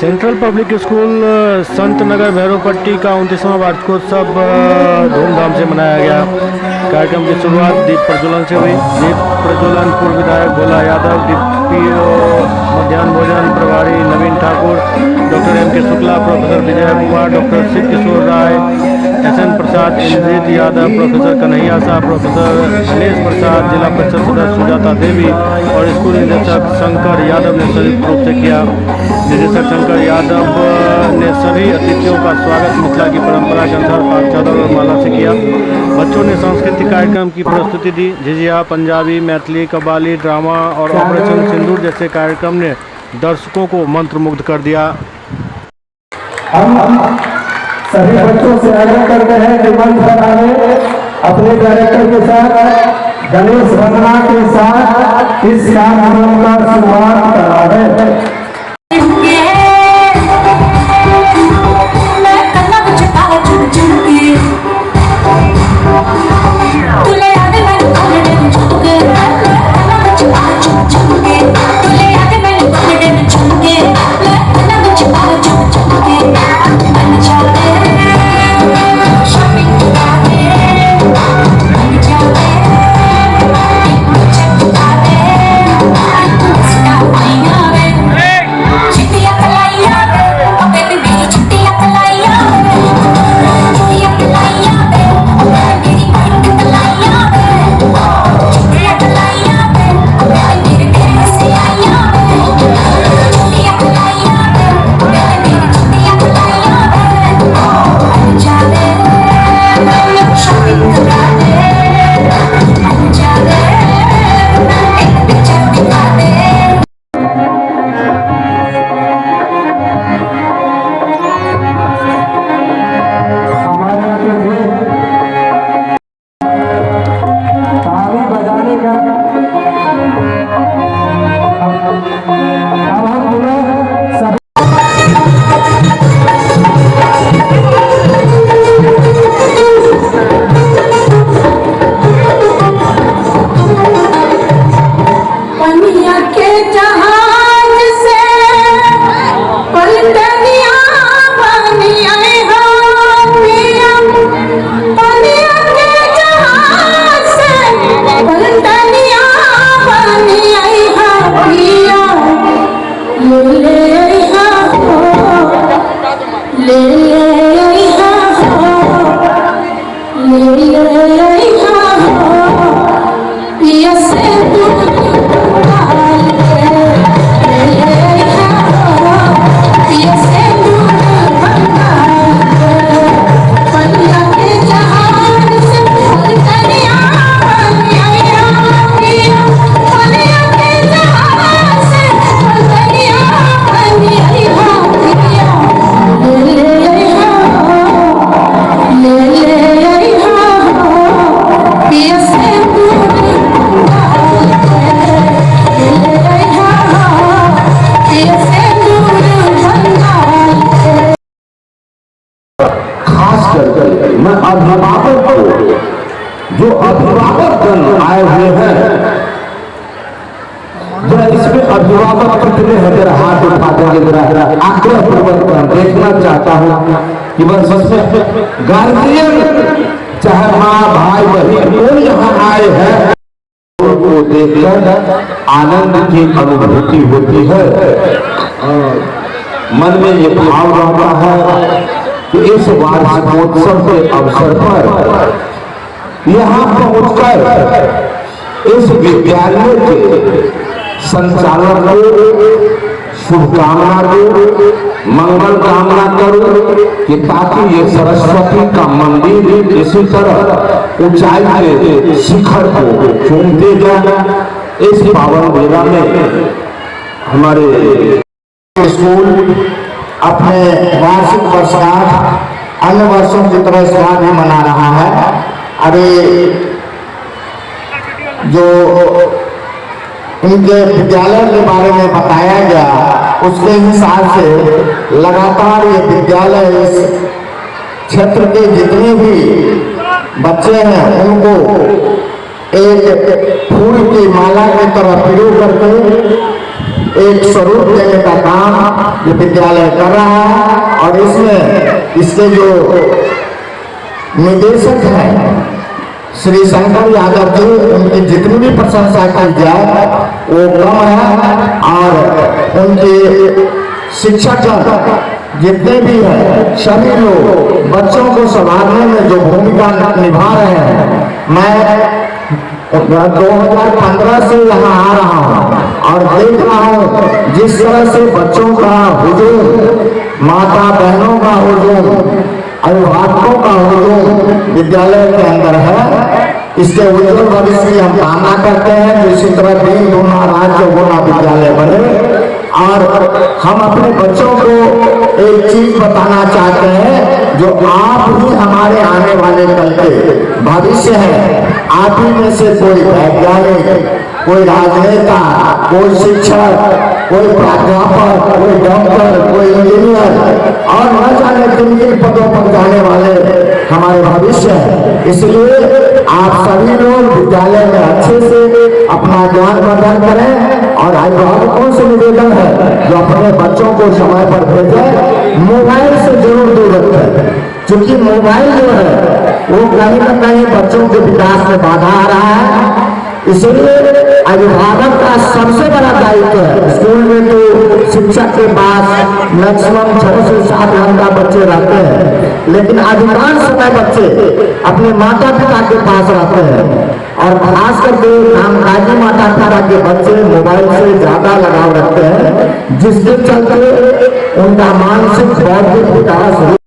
Central public school Sant Nagar भैरवपट्टी का 29वां वार्षिकोत्सव धूमधाम से मनाया गया। कार्यक्रम की शुरुआत दीप प्रज्वलन से हुई। दीप प्रज्वलन पूर्व विधायक भोला यादव, डीपीओ मध्याह्न भोजन प्रभारी Navin Thakur, doctor M.K. Shukla, professor Vijay Kumar, doctor Shiv Kishore Rai, SN Prasad, Indrajit Yadav, professor Kanhaiya Shah, professor Anish Prasad, zila parishad सदस्य सुजाता देवी और स्कूल निदेशक शंकर यादव ने संयुक्त रूप से किया। निदेशक शंकर यादव ने सभी अतिथियों का स्वागत मिथिला की परंपरा के अनुसार पाक चादर और माला से किया। बच्चों ने सांस्कृतिक कार्यक्रम की प्रस्तुति दी। झिझिया, पंजाबी, मैथिली, कव्वाली, ड्रामा और ऑपरेशन सिंदूर जैसे कार्यक्रम ने दर्शकों को मंत्रमुग्ध कर दिया। हम सभी बच्चों से आग्रह करते हैं कि मंच पर आए, अपने डायरेक्टर के साथ गणेश वंदना के साथ इस कार्यक्रम का शुरुआत करा है। मैं अभिभावक को, जो अभिभावक आए हुए हैं, जरा इसमें अभिभावक कितने हैं जरा हाथ उठा देंगे, जरा आग्रह पूर्वक देखना चाहता हूँ कि बस उसमें गार्जियन चाहे माँ भाई बहन कौन यहाँ आए हैं, को देखकर आनंद की अनुभूति होती है। मन में ये भाव रहता है कि इस वार्षिकोत्सव के अवसर पर यहाँ पहुंचकर इस विद्यालय के संचालक को शुभकामना दो, मंगल कामना करो कि ताकि ये सरस्वती का मंदिर इसी तरह ऊंचाई के शिखर को चूमते जाए। इस पावन बेला में हमारे स्कूल अपने वार्षिक वर्षगांठ अन्य वर्षों की तरह इस बार भी मना रहा है। अरे जो इनके विद्यालय के बारे में बताया गया उसके हिसाब से लगातार ये विद्यालय इस क्षेत्र के जितने भी बच्चे हैं उनको एक फूल की माला की तरह पिरो करके एक स्वरूप देने का काम ये विद्यालय कर रहा है। और इसमें इसके जो निदेशक हैं श्री शंकर यादव जी, उनकी जितनी भी प्रशंसा की जाए वो कम है। और उनके शिक्षक जितने भी हैं सभी लोग बच्चों को संभालने में जो भूमिका निभा रहे हैं। मैं 2015 से यहाँ आ रहा हूँ और देख रहा हूँ जिस तरह से बच्चों का हुजूम, माता बहनों का हुजूम, अभिभावकों का हुजूम विद्यालय के अंदर है। इसके उज्जवल भविष्य की हम कामना करते हैं। इसी तरह दिन गुना राज्य गुना विद्यालय बढ़े। और हम अपने बच्चों को एक चीज बताना चाहते हैं, जो आप ही हमारे आने वाले कल के भविष्य है। आप ही में से कोई वैज्ञानिक, कोई राजनेता, कोई शिक्षक, कोई प्राध्यापक, कोई डॉक्टर, कोई इंजीनियर और न जाने किन किन पदों पर जाने वाले हमारे भविष्य है। इसलिए आप सभी लोग विद्यालय में अच्छे से अपना ज्ञान वर्धन करें। और अभिभावकों से निवेदन है जो अपने बच्चों को समय पर भेजें, मोबाइल से जरूर दूर रखें, क्योंकि मोबाइल जो है वो कहीं न कहीं बच्चों के विकास में बाधा आ रहा है। इसलिए अभिभावक का सबसे बड़ा दायित्व है। स्कूल में तो शिक्षक के पास मैक्सिमम 6 से 7 घंटा बच्चे रहते हैं, लेकिन अधिकांश समय बच्चे अपने माता पिता के पास रहते हैं। और खास करके कामकाजी माता पिता के बच्चे मोबाइल से ज्यादा लगाव रखते हैं, जिसके चलते उनका मानसिक बौद्धिक विकास